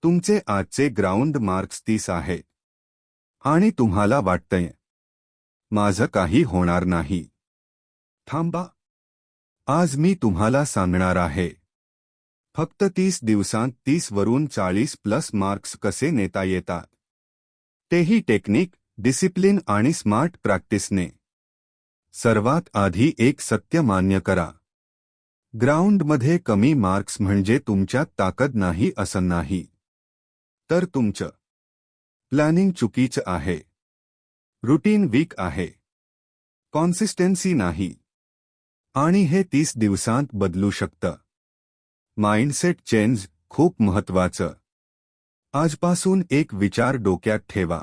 तुमचे आजचे ground marks 30 आहेत आणि तुम्हाला वाटतंय माझं काही होणार नाही. थांबा. आज मी तुम्हाला सांगणार आहे फक्त 30 दिवसांत 30 वरून 40 प्लस मार्क्स कसे नेता येतात. तेही टेक्निक, डिसिप्लिन आणि स्मार्ट प्रॅक्टिसने. सर्वात आधी एक सत्य मान्य करा. ग्राउंडमध्ये कमी मार्क्स म्हणजे तुमच्यात ताकद नाही असं नाही, तर तुमचं प्लॅनिंग चुकीचं आहे, रुटीन वीक आहे, कॉन्सिस्टन्सी नाही. आणि हे 30 दिवसांत बदलू शकतं. माइंडसेट चेंज खूप महत्त्वाचं. आजपासून एक विचार डोक्यात ठेवा.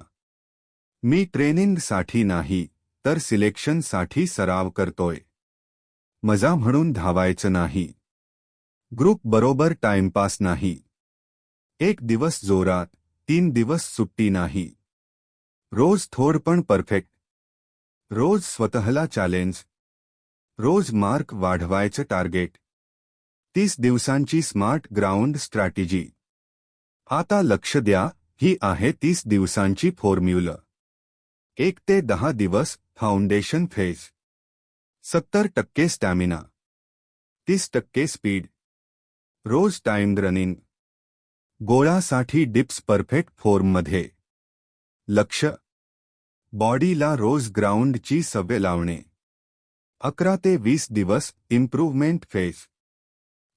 मी ट्रेनिंगसाठी नाही तर सिलेक्शनसाठी सराव करतोय. मजा म्हणून धावायचं नाही. ग्रुप बरोबर टाइमपास नाही. एक दिवस जोरात, 3 दिवस सुट्टी नाही. रोज थोडं पण परफेक्ट. रोज स्वतःला चॅलेंज. रोज मार्क वाढवायचं टार्गेट. 30 दिवसांची स्मार्ट ग्राउंड स्ट्रॅटेजी. आता लक्ष द्या, ही आहे 30 दिवसांची फॉर्म्युला. 1 ते 10 दिवस फाउंडेशन फेज. 70% stamina, 30% speed. रोज टाइम्ड रनिंग. गोळासाठी डिप्स परफेक्ट फॉर्ममध्ये. लक्ष. बॉडीला रोज ग्राउंडची सवय लावणे. 11 ते 20 दिवस इम्प्रूव्हमेंट फेज.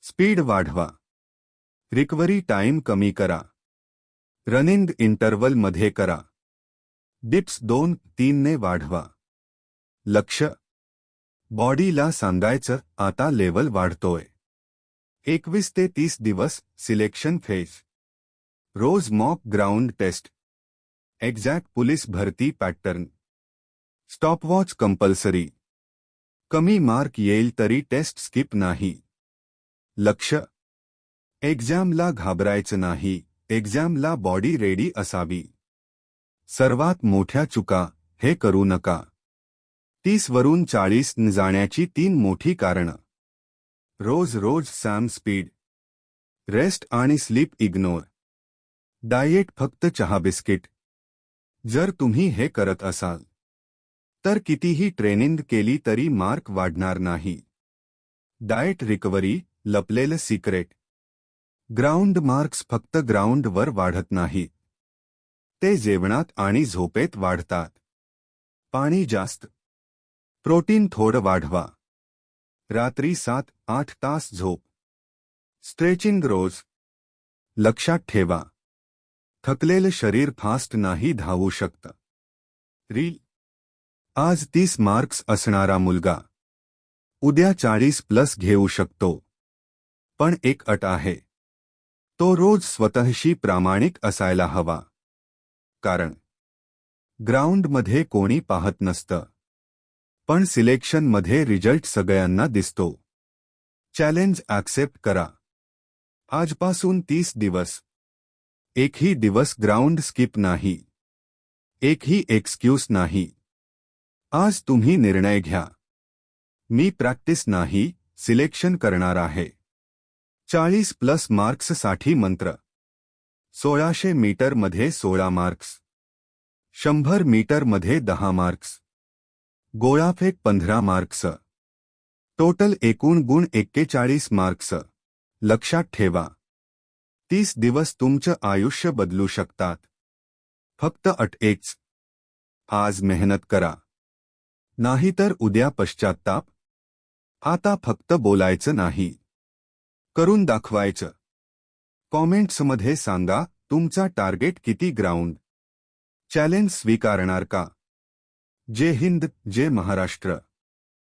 स्पीड वाढवा. रिकव्हरी टाइम कमी करा. रनिंग इंटरवलमध्ये करा. डिप्स 2-3 ने वाढवा. लक्ष. बॉडीला सांगायचं आता लेवल वाढतोय. 21 ते 30 दिवस सिलेक्शन फेज. रोज mock ground test. Exact police भरती पॅटर्न. Stopwatch compulsory. कमी मार्क येईल तरी टेस्ट स्किप नाही. लक्ष. एक्झामला घाबरायचं नाही, एक्झामला बॉडी रेडी असावी. सर्वात मोठ्या चुका हे करू नका. 30 वरून 40 न जाण्याची 3 मोठी कारणं. रोज सॅम स्पीड. रेस्ट आणि स्लीप इग्नोर. डाएट फक्त चहा बिस्किट. जर तुम्ही हे करत असाल तर कितीही ट्रेनिंग केली तरी मार्क वाढणार नाही. डाएट रिकव्हरी लपलेलं सिक्रेट. ग्राउंड मार्क्स फक्त ग्राउंडवर वाढत नाहीत, ते जेवणात आणि झोपेत वाढतात. पाणी जास्त. प्रोटीन थोडं वाढवा. रात्री 7-8 तास झोप. स्ट्रेचिंग रोज. लक्षात ठेवा, थकलेलं शरीर फास्ट नाही धावू शकतं. रील. आज 30 मार्क्स असणारा मुलगा उद्या 40 प्लस घेऊ शकतो. पण एक अट आहे. तो रोज स्वतःशी प्रामाणिक असायला हवा. कारण ग्राउंडमध्ये कोणी पाहत नसतं, पण सिलेक्शनमध्ये रिझल्ट सगळ्यांना दिसतो. चॅलेंज ॲक्सेप्ट करा. आजपासून 30 दिवस. एकही दिवस ग्राउंड स्किप नाही. एकही एक्सक्यूज नाही. आज तुम्ही निर्णय घ्या. मी प्रॅक्टिस नाही, सिलेक्शन करणार आहे. 40 प्लस मार्क्ससाठी मंत्र. 1600 मीटरमध्ये 16 मार्क्स. 100 मीटरमध्ये 10 मार्क्स. गोळाफेक 15 मार्क्स. टोटल एकूण गुण 41 मार्क्स. लक्षात ठेवा, 30 दिवस तुमचं आयुष्य बदलू शकतात. फक्त अट एकच. आज मेहनत करा, नाहीतर उद्या पश्चात्ताप. आता फक्त बोलायचं नाही, करून दाखवायचं. कॉमेंट्समध्ये सांगा तुमचा टार्गेट किती. ग्राउंड चॅलेंज स्वीकारणार का? जय हिंद, जय महाराष्ट्र.